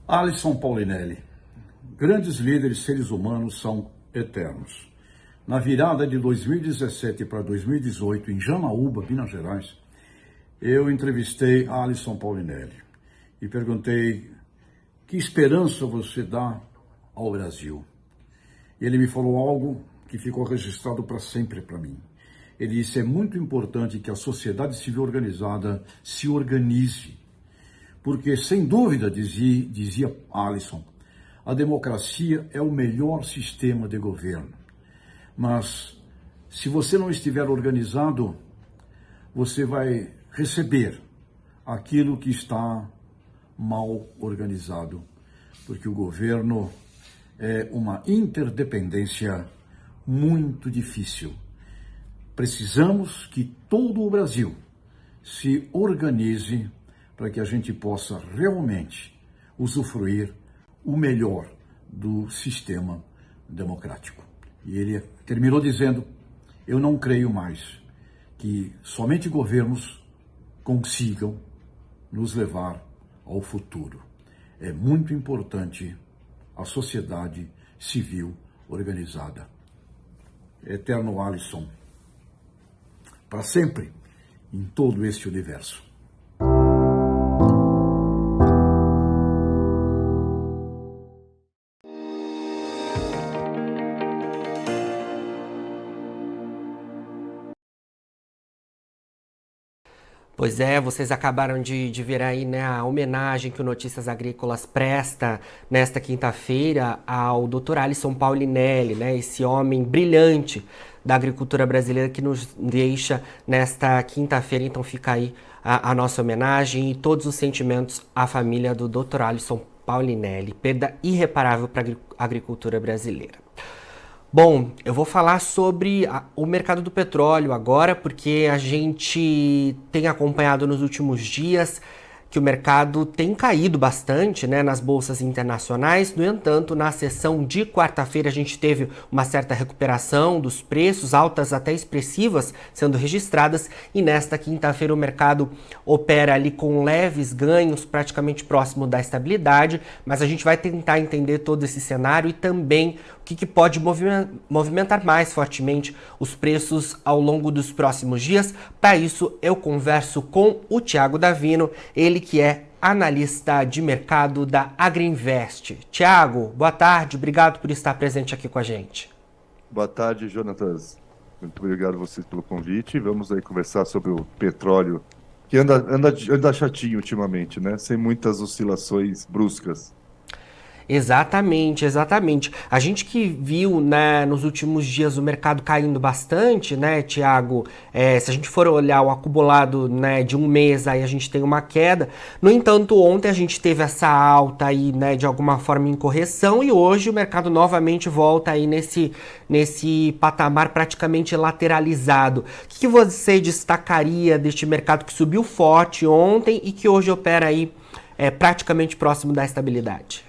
Alisson Paulinelli. Grandes líderes seres humanos são eternos. Na virada de 2017 para 2018, em Janaúba, Minas Gerais, eu entrevistei Alisson Paulinelli e perguntei: que esperança você dá ao Brasil? Ele me falou algo que ficou registrado para sempre para mim. Ele disse: é muito importante que a sociedade civil organizada se organize, porque, sem dúvida, dizia Alisson, a democracia é o melhor sistema de governo. Mas, se você não estiver organizado, você vai receber aquilo que está mal organizado, porque o governo é uma interdependência muito difícil. Precisamos que todo o Brasil se organize para que a gente possa realmente usufruir o melhor do sistema democrático. E ele terminou dizendo: eu não creio mais que somente governos consigam nos levar ao futuro. É muito importante a sociedade civil organizada. Eterno Alisson, para sempre em todo este universo. Pois é, vocês acabaram de ver aí, né, a homenagem que o Notícias Agrícolas presta nesta quinta-feira ao Dr. Alisson Paulinelli, né, esse homem brilhante da agricultura brasileira que nos deixa nesta quinta-feira. Então fica aí a nossa homenagem e todos os sentimentos à família do Dr. Alisson Paulinelli. Perda irreparável para a agricultura brasileira. Bom, eu vou falar sobre o mercado do petróleo agora, porque a gente tem acompanhado nos últimos dias que o mercado tem caído bastante, né, nas bolsas internacionais. No entanto, na sessão de quarta-feira a gente teve uma certa recuperação dos preços, altas até expressivas sendo registradas, e nesta quinta-feira o mercado opera ali com leves ganhos, praticamente próximo da estabilidade, mas a gente vai tentar entender todo esse cenário e também o que pode movimentar mais fortemente os preços ao longo dos próximos dias. Para isso, eu converso com o Thiago Davino, ele que é analista de mercado da Agriinvest. Thiago, boa tarde, obrigado por estar presente aqui com a gente. Boa tarde, Jonatas. Muito obrigado a vocês pelo convite. Vamos aí conversar sobre o petróleo, que anda chatinho ultimamente, né? Sem muitas oscilações bruscas. Exatamente, exatamente. A gente que viu, né, nos últimos dias o mercado caindo bastante, né, Thiago? Se a gente for olhar o acumulado, né, de um mês, aí a gente tem uma queda. No entanto, ontem a gente teve essa alta aí, né, de alguma forma em correção, e hoje o mercado novamente volta aí nesse patamar praticamente lateralizado. O que você destacaria deste mercado que subiu forte ontem e que hoje opera aí praticamente próximo da estabilidade?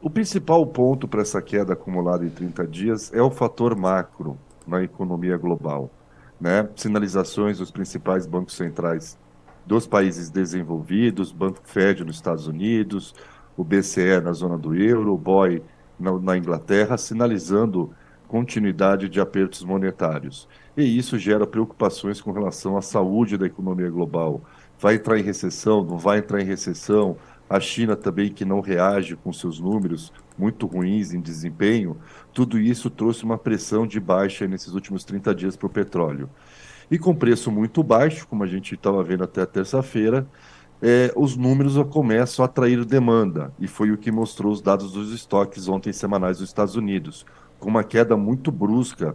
O principal ponto para essa queda acumulada em 30 dias é o fator macro na economia global, né? Sinalizações dos principais bancos centrais dos países desenvolvidos, Banco Fed nos Estados Unidos, o BCE na zona do euro, o BOE na Inglaterra, sinalizando continuidade de apertos monetários. E isso gera preocupações com relação à saúde da economia global. Vai entrar em recessão? Não vai entrar em recessão? A China também, que não reage com seus números muito ruins em desempenho, tudo isso trouxe uma pressão de baixa nesses últimos 30 dias para o petróleo. E com preço muito baixo, como a gente estava vendo até a terça-feira, os números começam a atrair demanda, e foi o que mostrou os dados dos estoques ontem semanais dos Estados Unidos, com uma queda muito brusca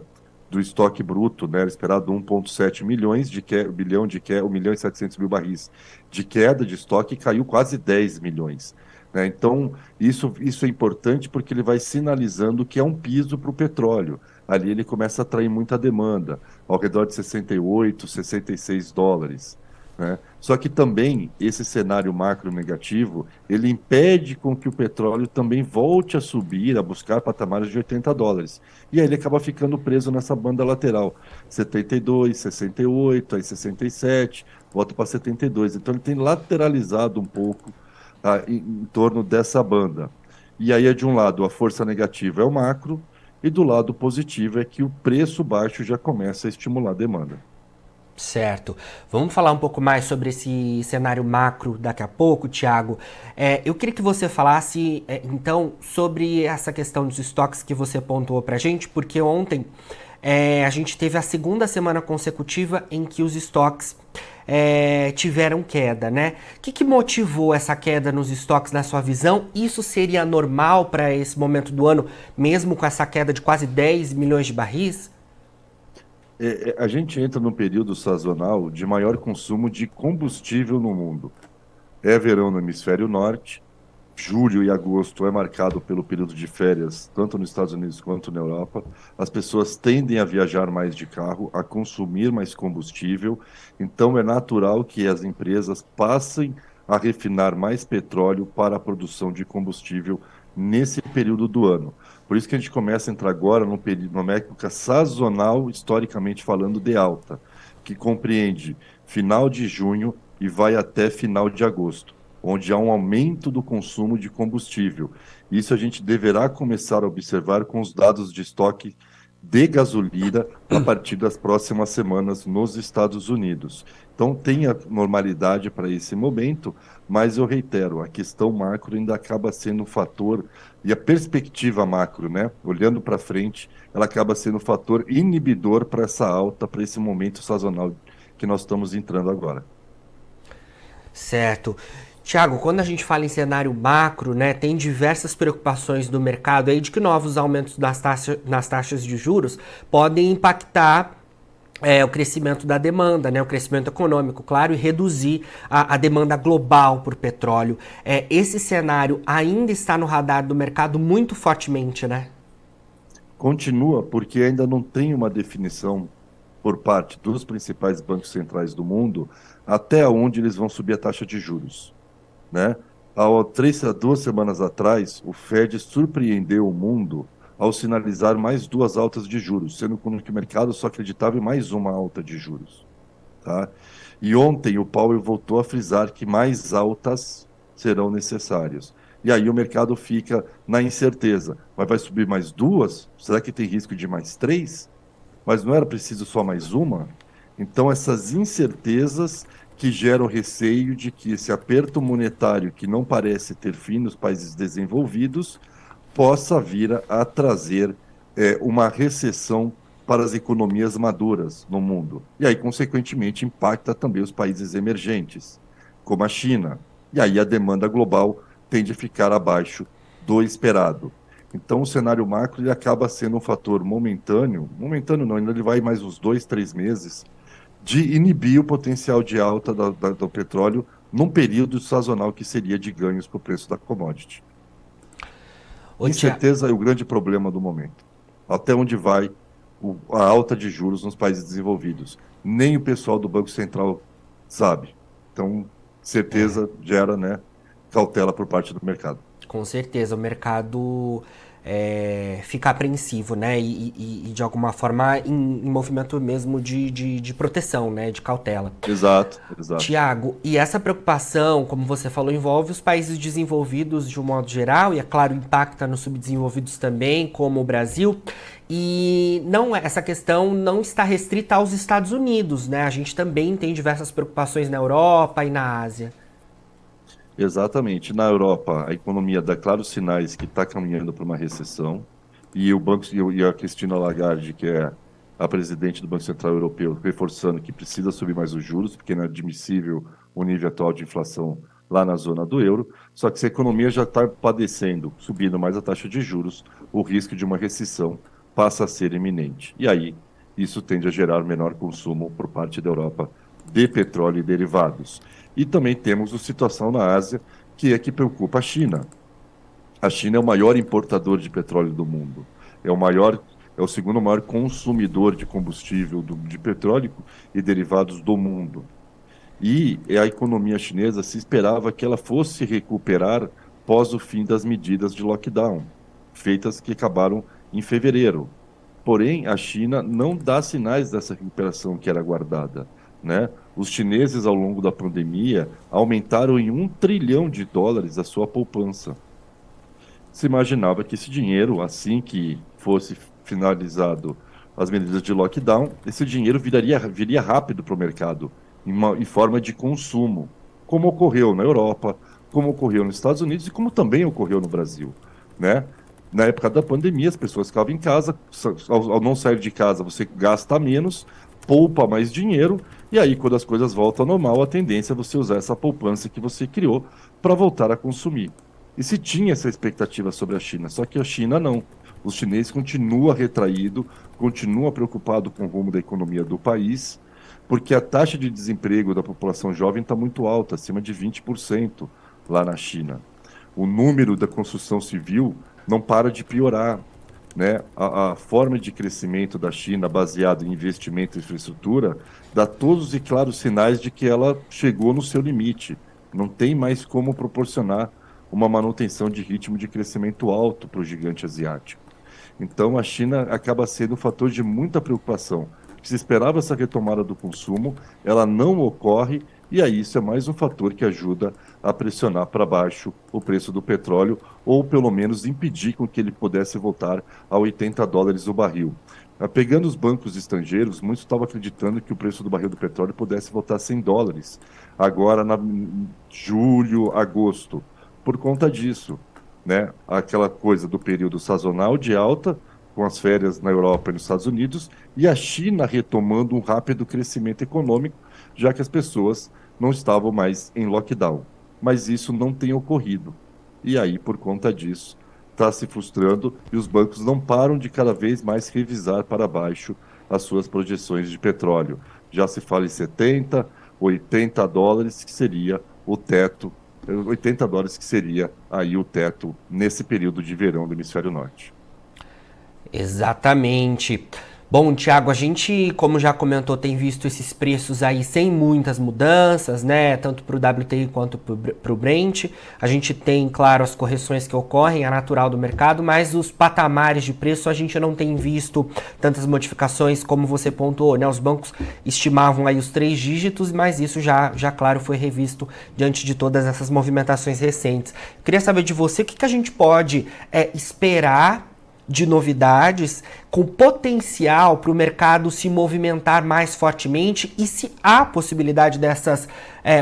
do estoque bruto, né, esperado 1,7 milhões de bilhão de 1 milhão e 700 mil barris de queda de estoque, caiu quase 10 milhões. Né? Então, isso é importante porque ele vai sinalizando que é um piso para o petróleo. Ali ele começa a atrair muita demanda, ao redor de 68, 66 dólares. Né? Só que também esse cenário macro negativo, ele impede com que o petróleo também volte a subir, a buscar patamares de 80 dólares. E aí ele acaba ficando preso nessa banda lateral, 72, 68, aí 67, volta para 72. Então ele tem lateralizado um pouco em torno dessa banda. E aí, de um lado, a força negativa é o macro, e do lado positivo é que o preço baixo já começa a estimular a demanda. Certo. Vamos falar um pouco mais sobre esse cenário macro daqui a pouco, Thiago. Eu queria que você falasse, então, sobre essa questão dos estoques que você pontuou para a gente, porque ontem a gente teve a segunda semana consecutiva em que os estoques tiveram queda, né? O que motivou essa queda nos estoques, na sua visão? Isso seria normal para esse momento do ano, mesmo com essa queda de quase 10 milhões de barris? A gente entra num período sazonal de maior consumo de combustível no mundo. É verão no hemisfério norte, julho e agosto é marcado pelo período de férias, tanto nos Estados Unidos quanto na Europa. As pessoas tendem a viajar mais de carro, a consumir mais combustível, então é natural que as empresas passem a refinar mais petróleo para a produção de combustível nesse período do ano. Por isso que a gente começa a entrar agora numa época sazonal, historicamente falando, de alta, que compreende final de junho e vai até final de agosto, onde há um aumento do consumo de combustível. Isso a gente deverá começar a observar com os dados de estoque de gasolina a partir das próximas semanas nos Estados Unidos. Então, tem a normalidade para esse momento, mas eu reitero, a questão macro ainda acaba sendo um fator, e a perspectiva macro, né, olhando para frente, ela acaba sendo um fator inibidor para essa alta, para esse momento sazonal que nós estamos entrando agora. Certo. Tiago, quando a gente fala em cenário macro, né, tem diversas preocupações do mercado aí de que novos aumentos nas taxas de juros podem impactar o crescimento da demanda, né, o crescimento econômico, claro, e reduzir a demanda global por petróleo. Esse cenário ainda está no radar do mercado muito fortemente, né? Continua, porque ainda não tem uma definição por parte dos principais bancos centrais do mundo até onde eles vão subir a taxa de juros, né? Há 2 semanas atrás, o Fed surpreendeu o mundo ao sinalizar mais 2 altas de juros, sendo que o mercado só acreditava em mais uma alta de juros, tá? E ontem o Powell voltou a frisar que mais altas serão necessárias. E aí o mercado fica na incerteza. Mas vai subir mais 2? Será que tem risco de mais 3? Mas não era preciso só mais uma? Então, essas incertezas que geram receio de que esse aperto monetário, que não parece ter fim nos países desenvolvidos, possa vir a trazer uma recessão para as economias maduras no mundo. E aí, consequentemente, impacta também os países emergentes, como a China. E aí a demanda global tende a ficar abaixo do esperado. Então, o cenário macro ele acaba sendo um fator momentâneo não, ainda ele vai mais uns 2, 3 meses, de inibir o potencial de alta do petróleo num período sazonal que seria de ganhos para o preço da commodity. Incerteza é o grande problema do momento. Até onde vai a alta de juros nos países desenvolvidos? Nem o pessoal do Banco Central sabe. Então, certeza gera, né, cautela por parte do mercado. Com certeza, o mercado fica apreensivo, né? E de alguma forma em movimento mesmo de proteção, né? De cautela. Exato, exato. Tiago, e essa preocupação, como você falou, envolve os países desenvolvidos de um modo geral, e é claro, impacta nos subdesenvolvidos também, como o Brasil. E essa questão não está restrita aos Estados Unidos, né? A gente também tem diversas preocupações na Europa e na Ásia. Exatamente. Na Europa, a economia dá claros sinais que está caminhando para uma recessão, e a Christine Lagarde, que é a presidente do Banco Central Europeu, reforçando que precisa subir mais os juros, porque não é admissível o nível atual de inflação lá na zona do euro. Só que se a economia já está padecendo, subindo mais a taxa de juros, o risco de uma recessão passa a ser iminente. E aí, isso tende a gerar menor consumo por parte da Europa de petróleo e derivados. E também temos a situação na Ásia, que é que preocupa a China. A China é o maior importador de petróleo do mundo. É o segundo maior consumidor de combustível, de petróleo e derivados do mundo. E a economia chinesa se esperava que ela fosse recuperar pós o fim das medidas de lockdown, feitas que acabaram em fevereiro. Porém, a China não dá sinais dessa recuperação que era aguardada, né? Os chineses, ao longo da pandemia, aumentaram em US$ 1 trilhão a sua poupança. Se imaginava que esse dinheiro, assim que fosse finalizado as medidas de lockdown, esse dinheiro viria rápido para o mercado, em forma de consumo, como ocorreu na Europa, como ocorreu nos Estados Unidos e como também ocorreu no Brasil, né? Na época da pandemia, as pessoas ficavam em casa, ao não sair de casa, você gasta menos, poupa mais dinheiro, e aí, quando as coisas voltam ao normal, a tendência é você usar essa poupança que você criou para voltar a consumir. E se tinha essa expectativa sobre a China, só que a China não. Os chineses continuam retraídos, continuam preocupados com o rumo da economia do país, porque a taxa de desemprego da população jovem está muito alta, acima de 20% lá na China. O número da construção civil não para de piorar, né? A forma de crescimento da China, baseada em investimento em infraestrutura, dá todos e claros sinais de que ela chegou no seu limite. Não tem mais como proporcionar uma manutenção de ritmo de crescimento alto para o gigante asiático. Então, a China acaba sendo um fator de muita preocupação. Se esperava essa retomada do consumo, ela não ocorre, e aí isso é mais um fator que ajuda a pressionar para baixo o preço do petróleo, ou pelo menos impedir com que ele pudesse voltar a US$ 80 o barril. Pegando os bancos estrangeiros, muitos estavam acreditando que o preço do barril do petróleo pudesse voltar a US$ 100, agora em julho, agosto, por conta disso, né? Aquela coisa do período sazonal de alta, com as férias na Europa e nos Estados Unidos, e a China retomando um rápido crescimento econômico, já que as pessoas não estavam mais em lockdown. Mas isso não tem ocorrido. E aí, por conta disso, está se frustrando e os bancos não param de cada vez mais revisar para baixo as suas projeções de petróleo. Já se fala em 70, US$ 80, que seria o teto, US$ 80 que seria aí o teto nesse período de verão do hemisfério norte. Exatamente. Bom, Thiago, a gente, como já comentou, tem visto esses preços aí sem muitas mudanças, né? Tanto para o WTI quanto para o Brent. A gente tem, claro, as correções que ocorrem, é natural do mercado, mas os patamares de preço a gente não tem visto tantas modificações como você pontuou, né? Os bancos estimavam aí os 3 dígitos, mas isso já claro, foi revisto diante de todas essas movimentações recentes. Eu queria saber de você o que a gente pode esperar de novidades com potencial para o mercado se movimentar mais fortemente e se há possibilidade dessas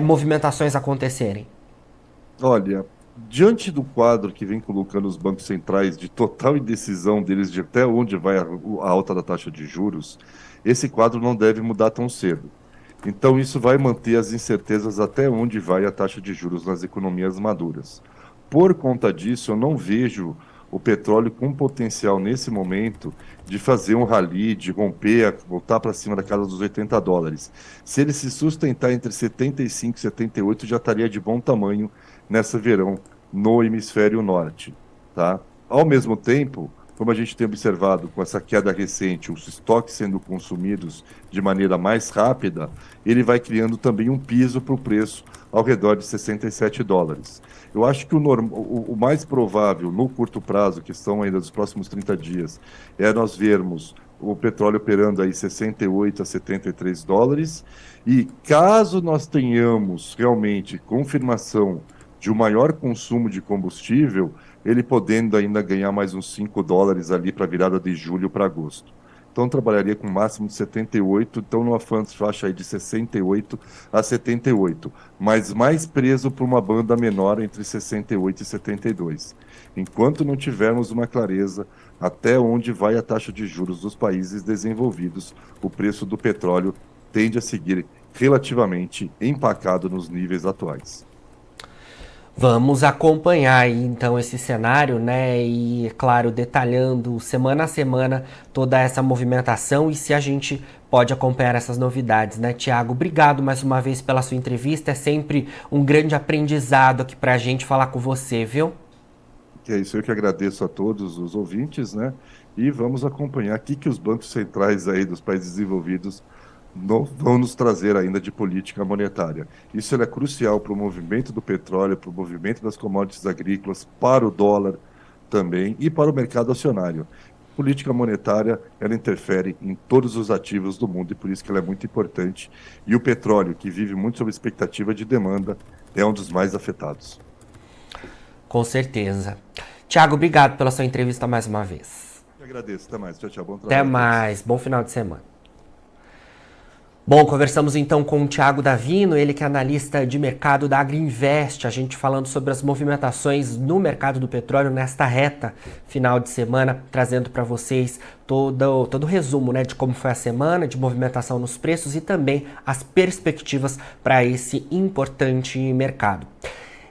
movimentações acontecerem? Olha, diante do quadro que vem colocando os bancos centrais de total indecisão deles de até onde vai a alta da taxa de juros, esse quadro não deve mudar tão cedo. Então, isso vai manter as incertezas até onde vai a taxa de juros nas economias maduras. Por conta disso, eu não vejo o petróleo com potencial nesse momento de fazer um rally, de romper, voltar para cima da casa dos US$ 80. Se ele se sustentar entre 75 e 78, já estaria de bom tamanho nessa verão no hemisfério norte, tá? Ao mesmo tempo, como a gente tem observado com essa queda recente, os estoques sendo consumidos de maneira mais rápida, ele vai criando também um piso para o preço ao redor de US$ 67. Eu acho que o mais provável no curto prazo, que são ainda dos próximos 30 dias, é nós vermos o petróleo operando aí US$ 68 a US$ 73, e caso nós tenhamos realmente confirmação de um maior consumo de combustível, ele podendo ainda ganhar mais uns US$ 5 ali para a virada de julho para agosto. Então trabalharia com um máximo de 78, então numa faixa aí de 68 a 78, mas mais preso por uma banda menor entre 68 e 72. Enquanto não tivermos uma clareza até onde vai a taxa de juros dos países desenvolvidos, o preço do petróleo tende a seguir relativamente empacado nos níveis atuais. Vamos acompanhar aí, então, esse cenário, né? E, claro, detalhando semana a semana toda essa movimentação e se a gente pode acompanhar essas novidades, né, Thiago? Obrigado mais uma vez pela sua entrevista. É sempre um grande aprendizado aqui pra gente falar com você, viu? É isso, eu que agradeço a todos os ouvintes, né? E vamos acompanhar o que os bancos centrais aí dos países desenvolvidos vão nos trazer ainda de política monetária. Isso é crucial para o movimento do petróleo, para o movimento das commodities agrícolas, para o dólar também e para o mercado acionário. política monetária, ela interfere em todos os ativos do mundo e por isso que ela é muito importante. E o petróleo, que vive muito sob expectativa de demanda, é um dos mais afetados. Com certeza. Thiago, obrigado pela sua entrevista mais uma vez. Eu agradeço. Até mais. Tchau, tchau. Bom trabalho. Até mais. Bom final de semana. Bom, conversamos então com o Thiago Davino, ele que é analista de mercado da Agrinvest, a gente falando sobre as movimentações no mercado do petróleo nesta reta final de semana, trazendo para vocês todo o resumo, né, de como foi a semana, de movimentação nos preços e também as perspectivas para esse importante mercado.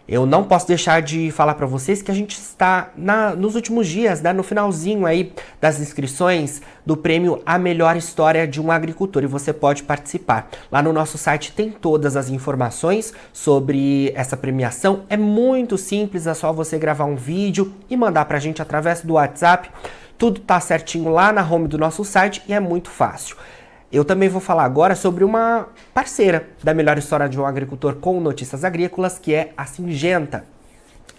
Eu não posso deixar de falar para vocês que a gente está nos últimos dias, né, no finalzinho aí das inscrições do prêmio A Melhor História de um Agricultor e você pode participar. Lá no nosso site tem todas as informações sobre essa premiação. É muito simples, é só você gravar um vídeo e mandar para a gente através do WhatsApp. Tudo tá certinho lá na home do nosso site e é muito fácil. Eu também vou falar agora sobre uma parceira da Melhor História de um Agricultor com Notícias Agrícolas, que é a Syngenta.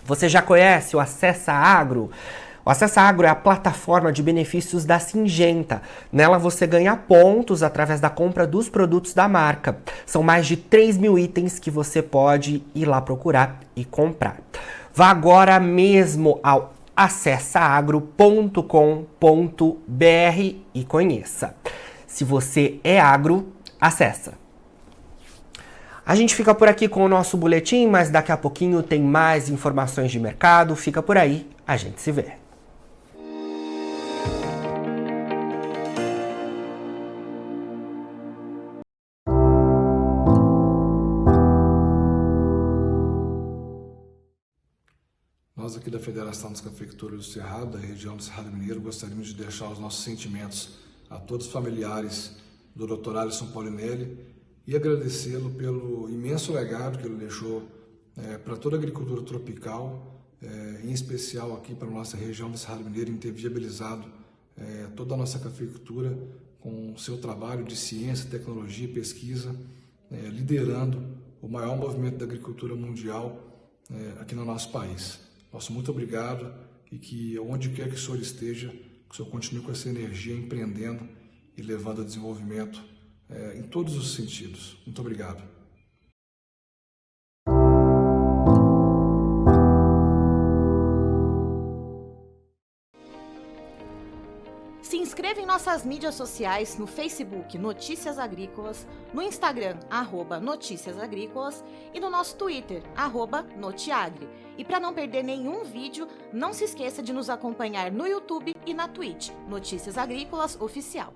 Você já conhece o Acessa Agro? O Acessa Agro é a plataforma de benefícios da Syngenta. Nela você ganha pontos através da compra dos produtos da marca. São mais de 3 mil itens que você pode ir lá procurar e comprar. Vá agora mesmo ao acessaagro.com.br e conheça. Se você é agro, acessa. A gente fica por aqui com o nosso boletim, mas daqui a pouquinho tem mais informações de mercado. Fica por aí, a gente se vê. Nós aqui da Federação das Cafeicultores do Cerrado, da região do Cerrado Mineiro, gostaríamos de deixar os nossos sentimentos a todos os familiares do Dr. Alisson Paulinelli e agradecê-lo pelo imenso legado que ele deixou para toda a agricultura tropical, em especial aqui para a nossa região do Cerrado Mineiro, em ter viabilizado toda a nossa cafeicultura com o seu trabalho de ciência, tecnologia e pesquisa, liderando o maior movimento da agricultura mundial aqui no nosso país. Nosso muito obrigado e que onde quer que o senhor esteja, que o senhor continue com essa energia empreendendo e levando a desenvolvimento em todos os sentidos. Muito obrigado. Se inscreva em nossas mídias sociais no Facebook Notícias Agrícolas, no Instagram @Notícias Agrícolas e no nosso Twitter @Notiagre. E para não perder nenhum vídeo, não se esqueça de nos acompanhar no YouTube e na Twitch Notícias Agrícolas Oficial.